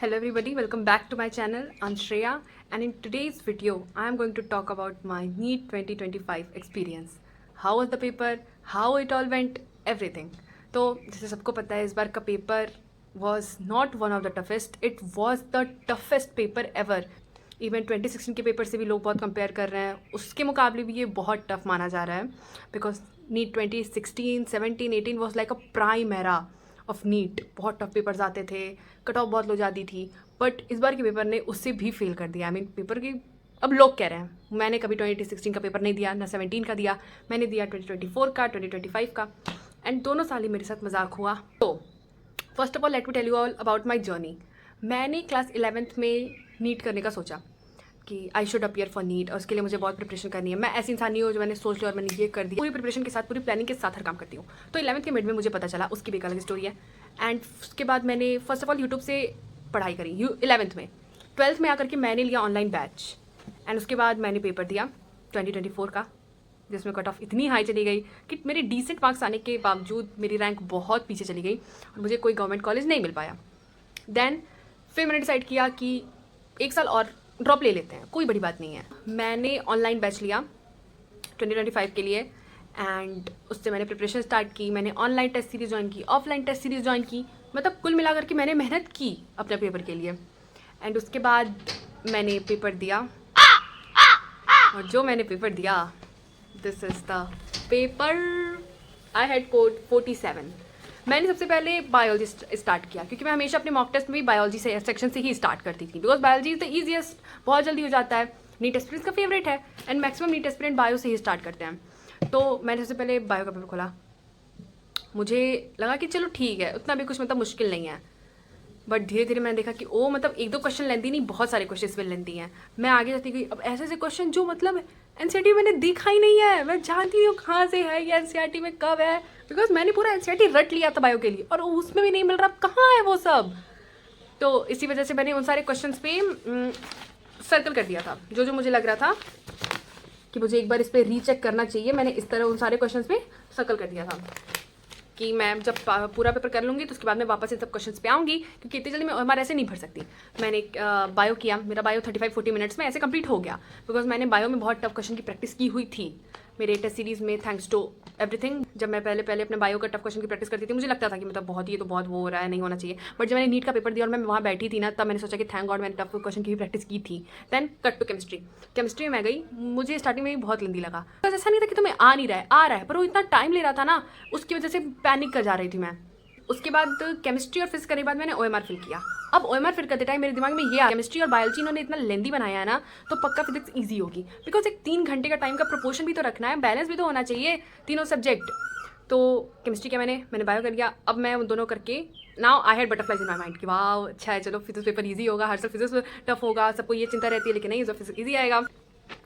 Hello everybody, welcome back to my channel. I'm Shreya and in today's video I am going to talk about my NEET 2025 experience. How was the paper, how it all went, everything. तो जैसे सबको पता है इस बार का paper was not one of the toughest, it was the toughest paper ever. Even 2016 के paper से भी लोग बहुत कंपेयर कर रहे हैं, उसके मुकाबले भी ये बहुत टफ माना जा रहा है because NEET 2016, 17, 18 was like a prime era of NEET. बहुत टफ पेपर्स आते थे, कट ऑफ बहुत लो जाती थी, बट इस बार के पेपर ने उससे भी फेल कर दिया. आई मीन पेपर की अब लोग कह रहे हैं, मैंने कभी 2016 का पेपर नहीं दिया, ना 17 का दिया, मैंने दिया 2024 का, 2025 का, एंड दोनों साल ही मेरे साथ मजाक हुआ. तो first of all let me tell you all about my journey. मैंने क्लास 11th में नीट करने का सोचा कि I should appear for NEET और उसके लिए मुझे बहुत प्रिपरेशन करनी है. मैं ऐसी इंसान नहीं हूँ जो मैंने सोच लिया और मैंने ये कर दिया. पूरी प्रिपरेशन के साथ, पूरी प्लानिंग के साथ हर काम करती हूँ. तो 11th के मिड में मुझे पता चला, उसकी भी एक अलग स्टोरी है. एंड उसके बाद मैंने फर्स्ट ऑफ ऑल यूट्यूब से पढ़ाई करी 11th में. 12th में आकर के मैंने लिया ऑनलाइन बैच एंड उसके बाद मैंने पेपर दिया 2024 का, जिसमें कट ऑफ इतनी हाई चली गई कि मेरे डिसेंट मार्क्स आने के बावजूद मेरी रैंक बहुत पीछे चली गई और मुझे कोई गवर्नमेंट कॉलेज नहीं मिल पाया. देन फिर मैंने डिसाइड किया कि एक साल और ड्रॉप ले लेते हैं, कोई बड़ी बात नहीं है. मैंने ऑनलाइन बैच लिया 2025 के लिए एंड उससे मैंने प्रिपरेशन स्टार्ट की. मैंने ऑनलाइन टेस्ट सीरीज ज्वाइन की, ऑफलाइन टेस्ट सीरीज ज्वाइन की, मतलब कुल मिलाकर के मैंने मेहनत की अपने पेपर के लिए. एंड उसके बाद मैंने पेपर दिया और जो मैंने पेपर दिया, this is the paper. I had code 47. मैंने सबसे पहले बायोलॉजी स्टार्ट किया क्योंकि मैं हमेशा अपने मॉक टेस्ट में भी बायोलॉजी से सेक्शन से ही स्टार्ट करती थी because biology is the easiest, बहुत जल्दी हो जाता है. नीट एस्पिरेंट्स का फेवरेट है and maximum NEET aspirant bio से ही स्टार्ट करते हैं. तो मैंने सबसे पहले बायो का पेपर खोला. मुझे लगा कि चलो ठीक है, उतना भी कुछ मतलब मुश्किल नहीं है, बट धीरे धीरे मैंने देखा कि ओ मतलब एक दो क्वेश्चन लेंदी नहीं, बहुत सारे क्वेश्चन इसमें लेंदी हैं. मैं आगे जाती गई. अब ऐसे ऐसे क्वेश्चन जो मतलब एनसीईआरटी मैंने देखा ही नहीं है, मैं जानती हूँ कहाँ से है ये एनसीईआरटी में कब है, बिकॉज मैंने पूरा एनसीईआरटी रट लिया था बायो के लिए और उसमें भी नहीं मिल रहा, कहाँ है वो सब. तो इसी वजह से मैंने उन सारे क्वेश्चन पे सर्कल कर दिया था जो जो मुझे लग रहा था कि मुझे एक बार इस पर रीचेक करना चाहिए. मैंने इस तरह उन सारे क्वेश्चन पे सर्कल कर दिया था कि मैं जब पूरा पेपर कर लूँगी तो उसके बाद मैं वापस इन सब क्वेश्चंस पे आऊँगी क्योंकि इतनी जल्दी मैं हमारे ऐसे नहीं भर सकती. मैंने बायो किया, मेरा बायो 35-40 मिनट्स में ऐसे कंप्लीट हो गया बिकॉज मैंने बायो में बहुत टफ क्वेश्चन की प्रैक्टिस की हुई थी मेरे टेस्ट सीरीज़ में, थैंक्स टू एवरीथिंग. जब मैं पहले अपने बायो का टफ क्वेश्चन की प्रैक्टिस करती थी मुझे लगता था कि मतलब बहुत ये तो बहुत वो हो रहा है, नहीं होना चाहिए. बट जब मैंने नीट का पेपर दिया और मैं वहाँ बैठी थी ना, तब मैंने सोचा कि थैंक गॉड मैंने टफ क्वेश्चन की भी प्रैक्टिस की थी. देन कट टू केमिस्ट्री में मैं गई. मुझे स्टार्टिंग में बहुत लंबी लगा, बस ऐसा नहीं था कि तुम्हें आ नहीं रहा है, आ रहा है, पर वो इतना टाइम ले रहा था ना, उसकी वजह से पैनिक कर जा रही थी मैं. उसके बाद केमिस्ट्री और फिजिक्स करने के बाद मैंने ओएमआर फिल किया. अब ओएमआर फिल करते टाइम मेरे दिमाग में ये आ, केमिस्ट्री और बायोलॉजी इन्होंने इतना लेंदी बनाया है ना, तो पक्का फिजिक्स इजी होगी बिकॉज एक 3 घंटे का टाइम का प्रोपोर्शन भी तो रखना है, बैलेंस भी तो होना चाहिए तीनों सब्जेक्ट. तो केमिस्ट्री किया मैंने बायो कर लिया. अब मैं उन दोनों करके now I had butterflies in my mind कि वाह अच्छा है, चलो फिजिक्स पेपर ईजी होगा, हर साल फिजिक्स टफ होगा, सबको ये चिंता रहती है, लेकिन नहीं, फिजिक्स ईजी आएगा.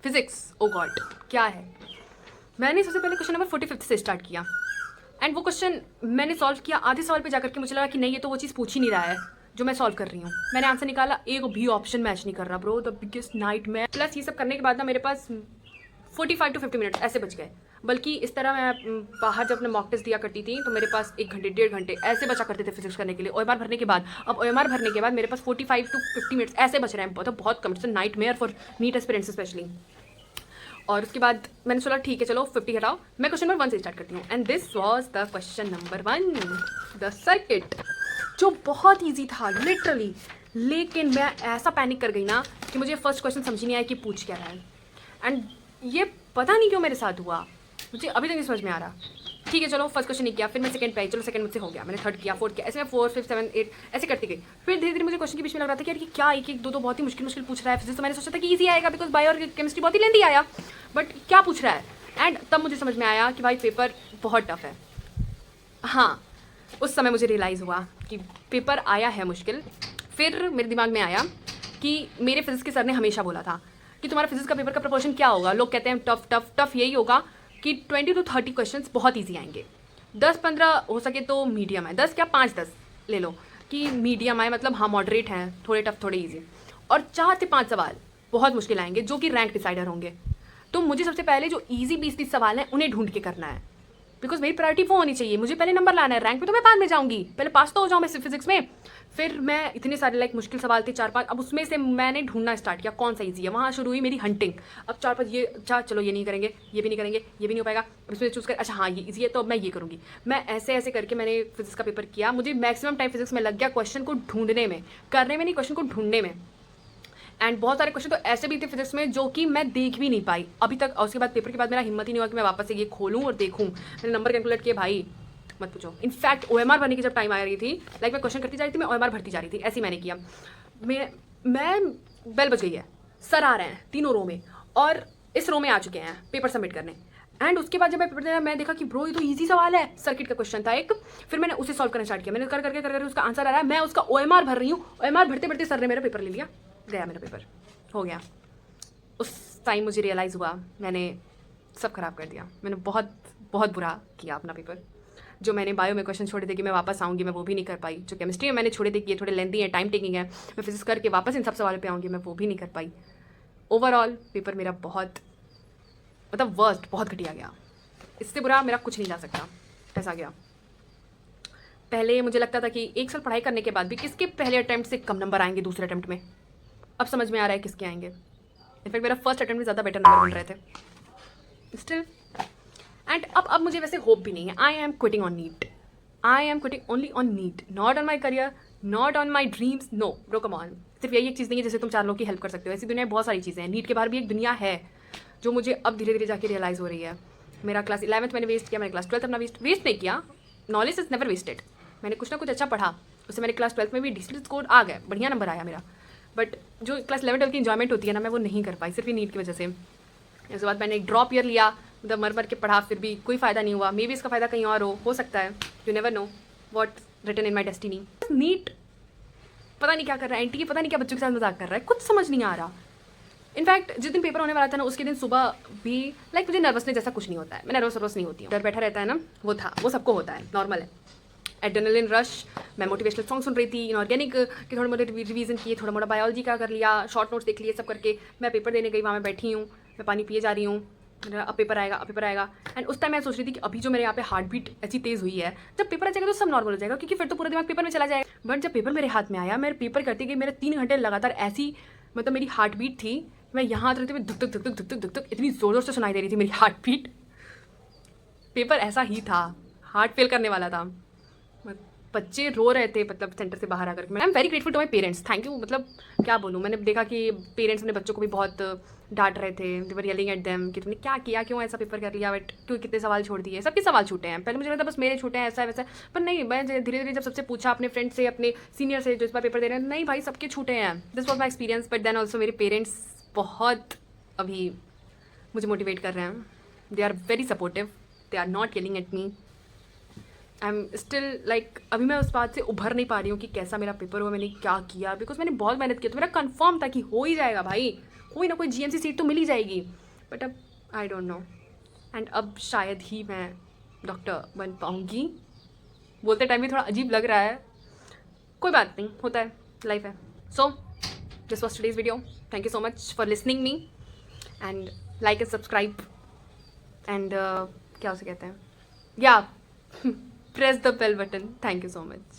फिजिक्स ओ गॉड क्या है. मैंने सबसे पहले क्वेश्चन नंबर 45 से स्टार्ट किया एंड वो क्वेश्चन मैंने सॉल्व किया. आधे सवाल पे जाकर के मुझे लगा कि नहीं, ये तो वो चीज़ पूछ ही नहीं रहा है जो मैं सॉल्व कर रही हूँ. मैंने आंसर निकाला, एक भी ऑप्शन मैच नहीं कर रहा bro, the biggest nightmare. Plus ये सब करने के बाद ना मेरे पास 45 to 50 मिनट्स ऐसे बच गए. बल्कि इस तरह मैं बाहर जब अपने मॉक टेस्ट दिया करती थी तो मेरे पास 1 घंटे 1.5 घंटे ऐसे बचा करते थे फिजिक्स करने के लिए ओएमआर भरने के बाद. अब ओएमआर भरने के बाद मेरे पास 45 to 50 मिनट्स ऐसे बच रहे हैं, बहुत कम. It's nightmare for NEET aspirants specially. और उसके बाद मैंने सोचा ठीक है चलो 50 हटाओ, मैं क्वेश्चन नंबर 1 से स्टार्ट करती हूँ. And this was the question number 1, the circuit, जो बहुत ईजी था लिटरली. लेकिन मैं ऐसा पैनिक कर गई ना कि मुझे फर्स्ट क्वेश्चन समझ नहीं आया कि पूछ क्या रहा है. एंड ये पता नहीं क्यों मेरे साथ हुआ, मुझे अभी तक नहीं समझ में आ रहा. ठीक है चलो फर्स्ट क्वेश्चन नहीं किया, फिर मैं सेकंड पे आई, चलो सेकंड मुझसे हो गया, मैंने थर्ड किया, फोर्थ किया, ऐसे मैं 4, 5, 7, 8 ऐसे करती गई. फिर धीरे धीरे मुझे क्वेश्चन के बीच में लग रहा था कि यार ये क्या एक एक दो बहुत ही मुश्किल पूछ रहा है. फिजिक्स तो मैंने सोचा था कि ईजी आएगा बिकॉज बायो और केमिस्ट्री बहुत ही लेंदी आया, बट क्या पूछ रहा है. एंड तब मुझे समझ में आया कि भाई पेपर बहुत टफ है. हाँ, उस समय मुझे रियलाइज़ हुआ कि पेपर आया है मुश्किल. फिर मेरे दिमाग में आया कि मेरे फिजिक्स के सर ने हमेशा बोला था कि तुम्हारा फिजिक्स का पेपर का प्रोपोर्शन क्या होगा. लोग कहते हैं टफ टफ टफ यही होगा कि 20 to 30 क्वेश्चन बहुत ईजी आएंगे, 10-15 हो सके तो मीडियम है, 10 क्या 5-10 ले लो कि मीडियम आए, मतलब हाँ मॉडरेट हैं, थोड़े टफ थोड़े ईजी, और 4 से 5 सवाल बहुत मुश्किल आएंगे जो कि रैंक डिसाइडर होंगे. तो मुझे सबसे पहले जो ईजी 20-30 सवाल हैं उन्हें ढूंढ के करना है. बिकॉज मेरी प्रायोरिटी वो होनी चाहिए, मुझे पहले नंबर लाना है, रैंक में तो मैं बाद में जाऊँगी, पहले पास तो हो जाऊँ मैं फिजिक्स में। फिर मैं इतने सारे लाइक मुश्किल सवाल थे 4-5, अब उसमें से मैंने ढूंढना स्टार्ट किया कौन सा ईजी है, वहाँ शुरू हुई मेरी हंटिंग। अब 4-5 ये अच्छा चलो ये नहीं करेंगे, ये भी नहीं करेंगे, ये भी नहीं हो पाएगा, अब इसमें चूज़ कर, अच्छा हाँ ये ईजी है तो अब मैं ये करूँगी। मैं ऐसे ऐसे करके मैंने फिजिक्स का पेपर किया। मुझे मैक्सिमम टाइम फिजिक्स में लग गया क्वेश्चन को ढूंढने में, करने में नहीं, क्वेश्चन को ढूंढने में। एंड बहुत सारे क्वेश्चन तो ऐसे भी थे फिजिक्स में जो कि मैं देख भी नहीं पाई अभी तक। और उसके बाद पेपर के बाद मेरा हिम्मत ही नहीं हुआ कि मैं वापस से ये खोलूँ और देखूँ। मैंने नंबर कैलकुलेट किए, भाई मत पूछो। इनफैक्ट OMR भरने की जब टाइम आ रही थी, लाइक मैं क्वेश्चन करती जा रही थी, मैं OMR भरती जा रही थी, ऐसे मैंने किया। मैं बेल बज गई है, सर आ रहे हैं तीनों रो में और इस रो में आ चुके हैं पेपर सबमिट करने। एंड उसके बाद जब मैं पेपर देना, मैं देखा कि ब्रो ये तो इजी सवाल है, सर्किट का क्वेश्चन था एक। फिर मैंने उसे सॉल्व करना स्टार्ट किया, मैंने कर करके उसका आंसर आ रहा है, मैं उसका OMR भर रही हूँ। OMR भरते भरते सर ने मेरा पेपर ले लिया, गया मेरा पेपर, हो गया। उस टाइम मुझे रियलाइज़ हुआ मैंने सब खराब कर दिया, मैंने बहुत बहुत बुरा किया अपना पेपर। जो मैंने बायो में क्वेश्चन छोड़े थे कि मैं वापस आऊँगी, मैं वो भी नहीं कर पाई। जो केमिस्ट्री में मैंने छोड़े थे कि ये थोड़े लेंथी है, टाइम टेकिंग है, मैं फिजिक्स करके वापस इन सब सवालों पे आऊँगी, मैं वो भी नहीं कर पाई। ओवरऑल पेपर मेरा बहुत मतलब वर्स्ट, बहुत घटिया गया। इससे बुरा मेरा कुछ नहीं जा सकता, ऐसा गया। पहले मुझे लगता था कि 1 साल पढ़ाई करने के बाद भी किसके पहले अटैम्प्ट से कम नंबर आएंगे दूसरे अटैम्प्ट में, अब समझ में आ रहा है किसके आएंगे। इनफैक्ट मेरा फर्स्ट अटैम्प्ट में ज़्यादा बेटर नंबर मिल रहे थे स्टिल। एंड अब मुझे वैसे होप भी नहीं है। I am quitting on NEET, I am quitting only on NEET, not on my career, not on my dreams, no bro come on. सिर्फ यही एक चीज़ नहीं है जिससे तुम 4 लोगों की हेल्प कर सकते हो, ऐसी दुनिया में बहुत सारी चीज़ें हैं। नीट के बाहर भी एक दुनिया है जो मुझे अब धीरे धीरे जाके रियलाइज़ हो रही है। मेरा क्लास 11th मैंने वेस्ट किया, मैंने क्लास 12th अपना वेस्ट नहीं किया। Knowledge is never wasted. मैंने कुछ ना कुछ अच्छा पढ़ा, उससे मेरे क्लास 12th में भी डिस्ट्रिक्ट स्कोर आ गए, बढ़िया नंबर आया मेरा। बट जो क्लास 11-12 की इन्जॉयमेंट होती है ना, मैं वो नहीं कर पाई, सिर्फ ये नीट की वजह से। उसके बाद मैंने एक ड्रॉप ईयर लिया, मतलब मर के पढ़ा, फिर भी कोई फ़ायदा नहीं हुआ। मे बी इसका फ़ायदा कहीं और हो सकता है, you never know what written in my destiny. NEET पता नहीं क्या कर रहा है, NTA पता नहीं क्या बच्चों के साथ मजाक कर रहा है, कुछ समझ नहीं आ रहा। इनफैक्ट जिस दिन पेपर होने वाला था ना, उसके दिन सुबह भी लाइक मुझे नर्वसनेस जैसा कुछ नहीं होता है, मैं नर्वस नहीं होती हूँ। डर बैठा रहता है ना, वो था, वो सबको होता है, नॉर्मल है। एड्रेनलिन रश, मैं मोटिवेशनल सॉन्ग सुन रही थी, इनऑर्गेनिक के थोड़े मोटे रिवीजन किए, थोड़ा मोटा बायोलॉजी का कर लिया, शॉर्ट नोट्स देख लिए, सब करके मैं पेपर देने गई। वहाँ मैं बैठी हूँ, मैं पानी पिए जा रही हूँ, अब पेपर आएगा, अब पेपर आएगा। एंड उस टाइम मैं सोच रही थी कि अभी जो मेरे यहाँ पे हार्ट बीट ऐसी तेज़ हुई है, जब पेपर आ जाएगा तो सब नॉर्मल हो जाएगा, क्योंकि फिर तो पूरा दिमाग पेपर में चला जाएगा। बट जब पेपर मेरे हाथ में आया, मेरे पेपर करती गई, मेरे 3 घंटे लगातार ऐसी मतलब मेरी हार्ट बीट थी, मैं यहाँ रहती हुई धुक धुक धुक धुक धुक धुक धुक धुक इतनी ज़ोर ज़ोर से सुनाई दे रही थी मेरी हार्ट बीट। पेपर ऐसा ही था, हार्ट फेल करने वाला था, बच्चे रो रहे थे मतलब सेंटर से बाहर आकर। I am very grateful to my parents, thank you. मतलब क्या बोलूँ, मैंने देखा कि पेरेंट्स अपने बच्चों को भी बहुत डांट रहे थे, दे वर येलिंग एट देम कि तुमने क्या किया, क्यों ऐसा पेपर कर लिया, बट क्यों कितने सवाल छोड़ दिए। सबके सवाल छूटे हैं, पहले मुझे लगता बस मेरे छूटे हैं ऐसा वैसा, पर नहीं। मैं धीरे धीरे जब सबसे पूछा, अपने फ्रेंड से, अपने सीनियर से जो इस बार पेपर दे रहे हैं, नहीं भाई सबके छूटे हैं। This was my experience. But then also मेरे पेरेंट्स बहुत अभी मुझे मोटिवेट कर रहे हैं, they are very supportive, they are not yelling at me. I am still like अभी मैं उस बात से उभर नहीं पा रही हूँ कि कैसा मेरा पेपर हुआ, मैंने क्या किया, बिकॉज मैंने बहुत मेहनत की, तो मेरा कंफर्म था कि हो ही जाएगा भाई, कोई ना कोई GMC सीट तो मिल ही जाएगी। बट अब आई डोंट नो। एंड अब शायद ही मैं डॉक्टर बन पाऊँगी। बोलते टाइम भी थोड़ा अजीब लग रहा है, कोई बात नहीं, होता है, लाइफ है। So this was today's video, thank you so much for listening me and like and subscribe and क्या उसे कहते हैं, या press the bell button. Thank you so much.